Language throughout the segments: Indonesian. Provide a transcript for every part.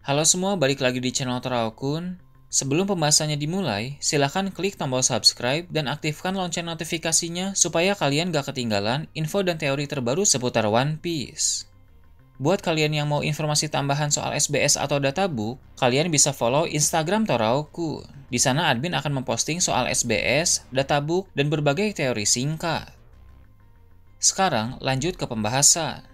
Halo semua, balik lagi di channel Toraokun. Sebelum pembahasannya dimulai, silahkan klik tombol subscribe dan aktifkan lonceng notifikasinya supaya kalian gak ketinggalan info dan teori terbaru seputar One Piece. Buat kalian yang mau informasi tambahan soal SBS atau databook, kalian bisa follow Instagram Toraokun. Di sana admin akan memposting soal SBS, databook, dan berbagai teori singkat. Sekarang lanjut ke pembahasan.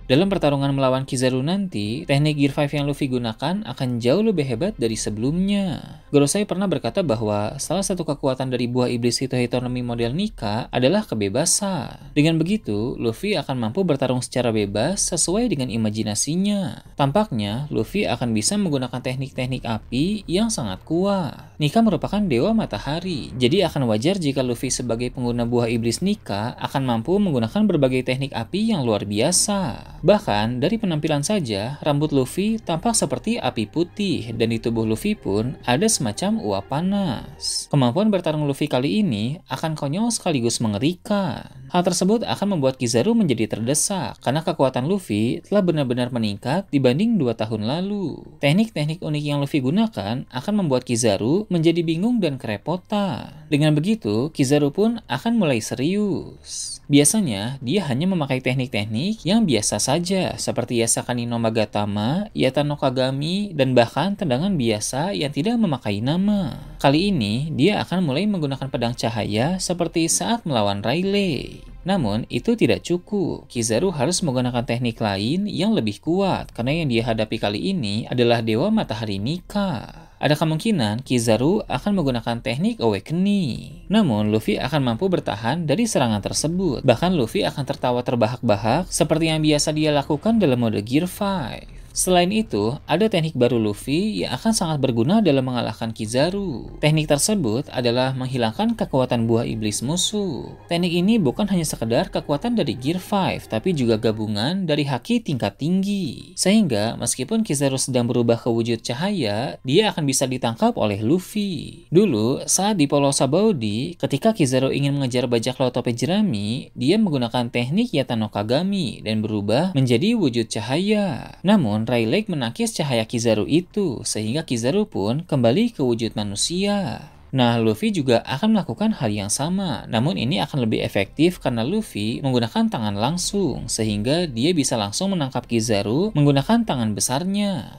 Dalam pertarungan melawan Kizaru nanti, teknik Gear 5 yang Luffy gunakan akan jauh lebih hebat dari sebelumnya. Gorosei pernah berkata bahwa salah satu kekuatan dari buah iblis Hitohitonomi model Nika adalah kebebasan. Dengan begitu, Luffy akan mampu bertarung secara bebas sesuai dengan imajinasinya. Tampaknya, Luffy akan bisa menggunakan teknik-teknik api yang sangat kuat. Nika merupakan dewa matahari, jadi akan wajar jika Luffy sebagai pengguna buah iblis Nika akan mampu menggunakan berbagai teknik api yang luar biasa. Bahkan, dari penampilan saja, rambut Luffy tampak seperti api putih dan di tubuh Luffy pun ada semacam uap panas. Kemampuan bertarung Luffy kali ini akan konyol sekaligus mengerikan. Hal tersebut akan membuat Kizaru menjadi terdesak karena kekuatan Luffy telah benar-benar meningkat dibanding 2 tahun lalu. Teknik-teknik unik yang Luffy gunakan akan membuat Kizaru menjadi bingung dan kerepotan. Dengan begitu, Kizaru pun akan mulai serius. Biasanya, dia hanya memakai teknik-teknik yang biasa saja, seperti Yasakani no Magatama, Yata no Kagami, dan bahkan tendangan biasa yang tidak memakai nama. Kali ini, dia akan mulai menggunakan pedang cahaya seperti saat melawan Rayleigh. Namun, itu tidak cukup. Kizaru harus menggunakan teknik lain yang lebih kuat, karena yang dia hadapi kali ini adalah Dewa Matahari Nika. Ada kemungkinan Kizaru akan menggunakan teknik Awakening. Namun, Luffy akan mampu bertahan dari serangan tersebut. Bahkan Luffy akan tertawa terbahak-bahak seperti yang biasa dia lakukan dalam mode Gear 5. Selain itu, ada teknik baru Luffy yang akan sangat berguna dalam mengalahkan Kizaru. Teknik tersebut adalah menghilangkan kekuatan buah iblis musuh. Teknik ini bukan hanya sekedar kekuatan dari Gear 5, tapi juga gabungan dari haki tingkat tinggi. Sehingga, meskipun Kizaru sedang berubah ke wujud cahaya, dia akan bisa ditangkap oleh Luffy. Dulu, saat di Pulau Sabaody, ketika Kizaru ingin mengejar bajak laut topi jerami, dia menggunakan teknik Yata no Kagami dan berubah menjadi wujud cahaya. Namun, Rayleigh menangkis cahaya Kizaru itu, sehingga Kizaru pun kembali ke wujud manusia. Nah, Luffy juga akan melakukan hal yang sama, namun ini akan lebih efektif karena Luffy menggunakan tangan langsung, sehingga dia bisa langsung menangkap Kizaru menggunakan tangan besarnya.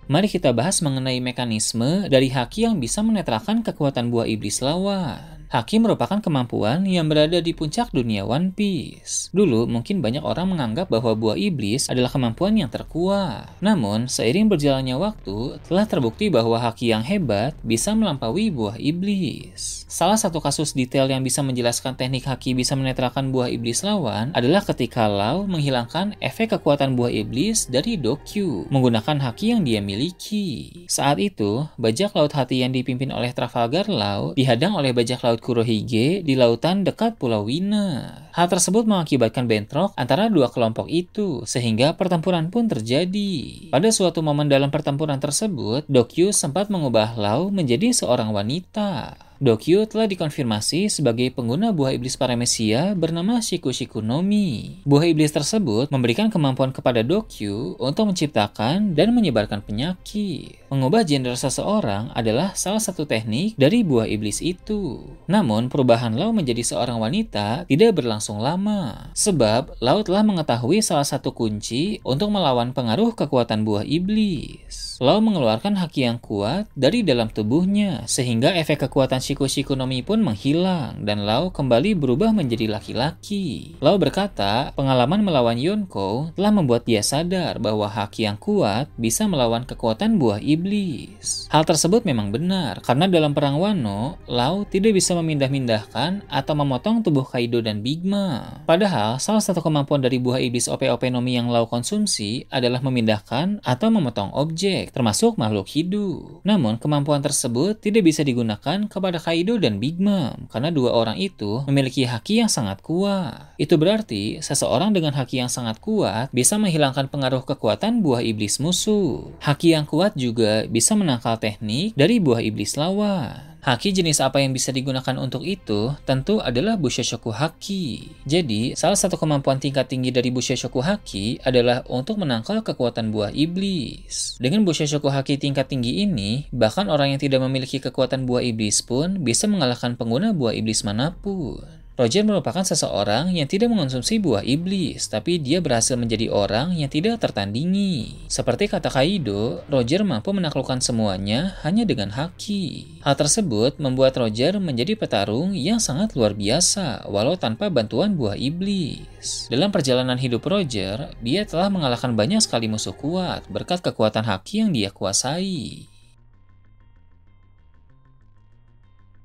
Mari kita bahas mengenai mekanisme dari haki yang bisa menetralkan kekuatan buah iblis lawan. Haki merupakan kemampuan yang berada di puncak dunia One Piece. Dulu, mungkin banyak orang menganggap bahwa buah iblis adalah kemampuan yang terkuat. Namun, seiring berjalannya waktu, telah terbukti bahwa haki yang hebat bisa melampaui buah iblis. Salah satu kasus detail yang bisa menjelaskan teknik haki bisa menetralkan buah iblis lawan adalah ketika Law menghilangkan efek kekuatan buah iblis dari Dokyu menggunakan haki yang dia miliki. Saat itu, bajak laut hati yang dipimpin oleh Trafalgar Law dihadang oleh bajak laut Kurohige di lautan dekat Pulau Winner. Hal tersebut mengakibatkan bentrok antara dua kelompok itu, sehingga pertempuran pun terjadi. Pada suatu momen dalam pertempuran tersebut, Dokyu sempat mengubah Law menjadi seorang wanita. Dokyu telah dikonfirmasi sebagai pengguna buah iblis Paramecia bernama Shikushiku no Mi. Buah iblis tersebut memberikan kemampuan kepada Dokyu untuk menciptakan dan menyebarkan penyakit. Mengubah gender seseorang adalah salah satu teknik dari buah iblis itu. Namun, perubahan Law menjadi seorang wanita tidak berlangsung lama, sebab Law telah mengetahui salah satu kunci untuk melawan pengaruh kekuatan buah iblis. Law mengeluarkan haki yang kuat dari dalam tubuhnya, sehingga efek kekuatan Shikushiku no Mi pun menghilang, dan Law kembali berubah menjadi laki-laki. Law berkata, pengalaman melawan Yonkou telah membuat dia sadar bahwa haki yang kuat bisa melawan kekuatan buah iblis. Hal tersebut memang benar, karena dalam perang Wano, Law tidak bisa memindah-mindahkan atau memotong tubuh Kaido dan Big Mom. Padahal, salah satu kemampuan dari buah iblis OP-OP no Mi yang Law konsumsi adalah memindahkan atau memotong objek, termasuk makhluk hidup. Namun, kemampuan tersebut tidak bisa digunakan kepada Kaido dan Big Mom, karena dua orang itu memiliki haki yang sangat kuat. Itu berarti, seseorang dengan haki yang sangat kuat bisa menghilangkan pengaruh kekuatan buah iblis musuh. Haki yang kuat juga bisa menangkal teknik dari buah iblis lawan. Haki jenis apa yang bisa digunakan untuk itu tentu adalah Bushoshoku Haki. Jadi, salah satu kemampuan tingkat tinggi dari Bushoshoku Haki adalah untuk menangkal kekuatan buah iblis. Dengan Bushoshoku Haki tingkat tinggi ini, bahkan orang yang tidak memiliki kekuatan buah iblis pun bisa mengalahkan pengguna buah iblis manapun. Roger merupakan seseorang yang tidak mengonsumsi buah iblis, tapi dia berhasil menjadi orang yang tidak tertandingi. Seperti kata Kaido, Roger mampu menaklukkan semuanya hanya dengan haki. Hal tersebut membuat Roger menjadi petarung yang sangat luar biasa, walau tanpa bantuan buah iblis. Dalam perjalanan hidup Roger, dia telah mengalahkan banyak sekali musuh kuat berkat kekuatan haki yang dia kuasai.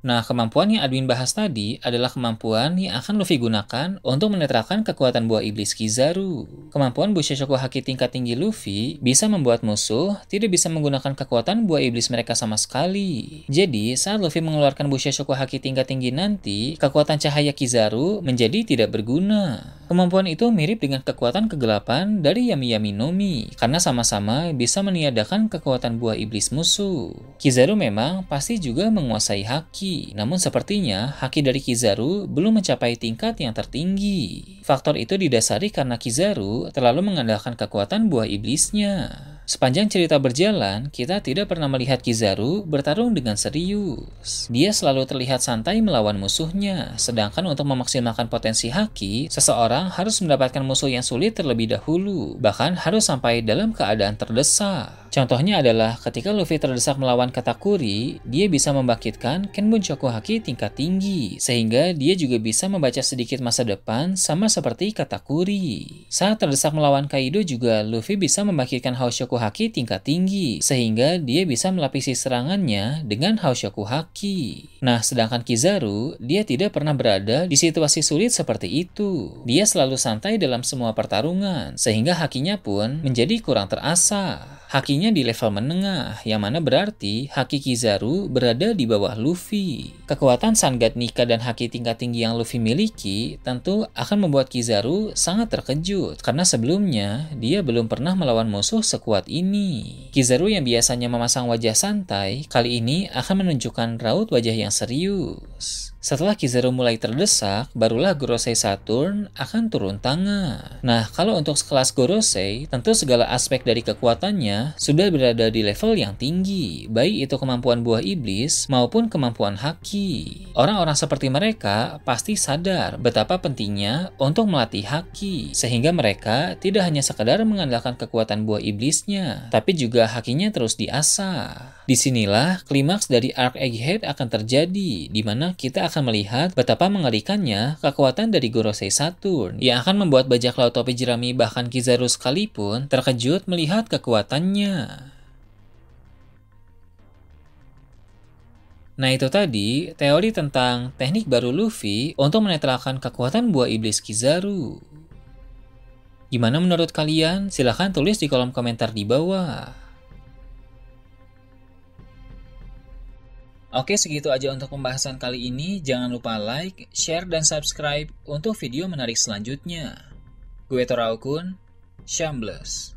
Nah, kemampuan yang admin bahas tadi adalah kemampuan yang akan Luffy gunakan untuk menetralkan kekuatan buah iblis Kizaru. Kemampuan Bushoshoku Haki tingkat tinggi Luffy bisa membuat musuh tidak bisa menggunakan kekuatan buah iblis mereka sama sekali. Jadi, saat Luffy mengeluarkan Bushoshoku Haki tingkat tinggi nanti, kekuatan cahaya Kizaru menjadi tidak berguna. Kemampuan itu mirip dengan kekuatan kegelapan dari Yami Yami no Mi, karena sama-sama bisa meniadakan kekuatan buah iblis musuh. Kizaru memang pasti juga menguasai haki. Namun sepertinya haki dari Kizaru belum mencapai tingkat yang tertinggi. Faktor itu didasari karena Kizaru terlalu mengandalkan kekuatan buah iblisnya. Sepanjang cerita berjalan, kita tidak pernah melihat Kizaru bertarung dengan serius. Dia selalu terlihat santai melawan musuhnya, sedangkan untuk memaksimalkan potensi haki, seseorang harus mendapatkan musuh yang sulit terlebih dahulu, bahkan harus sampai dalam keadaan terdesak. Contohnya adalah ketika Luffy terdesak melawan Katakuri, dia bisa membangkitkan Kenbunchoku Haki tingkat tinggi, sehingga dia juga bisa membaca sedikit masa depan sama seperti Katakuri. Saat terdesak melawan Kaido juga, Luffy bisa membangkitkan Haoshoku Haki tingkat tinggi, sehingga dia bisa melapisi serangannya dengan Haoshoku Haki. Nah, sedangkan Kizaru, dia tidak pernah berada di situasi sulit seperti itu. Dia selalu santai dalam semua pertarungan, sehingga hakinya pun menjadi kurang terasah. Hakinya di level menengah, yang mana berarti haki Kizaru berada di bawah Luffy. Kekuatan Sun God Nika dan haki tingkat tinggi yang Luffy miliki tentu akan membuat Kizaru sangat terkejut, karena sebelumnya dia belum pernah melawan musuh sekuat ini. Kizaru yang biasanya memasang wajah santai, kali ini akan menunjukkan raut wajah yang serius. Setelah Kizaru mulai terdesak, barulah Gorosei Saturn akan turun tangan. Nah, kalau untuk sekelas Gorosei, tentu segala aspek dari kekuatannya sudah berada di level yang tinggi, baik itu kemampuan buah iblis maupun kemampuan haki. Orang-orang seperti mereka pasti sadar betapa pentingnya untuk melatih haki, sehingga mereka tidak hanya sekadar mengandalkan kekuatan buah iblisnya, tapi juga hakinya terus diasah. Disinilah klimaks dari arc Egghead akan terjadi, di mana kita akan melihat betapa mengerikannya kekuatan dari Gorosei Saturn, yang akan membuat bajak laut topi jerami bahkan Kizaru sekalipun terkejut melihat kekuatannya. Nah, itu tadi teori tentang teknik baru Luffy untuk menetralkan kekuatan buah iblis Kizaru. Gimana menurut kalian? Silahkan tulis di kolom komentar di bawah. Oke, segitu aja untuk pembahasan kali ini. Jangan lupa like, share, dan subscribe untuk video menarik selanjutnya. Gue Toraokun, Shambles.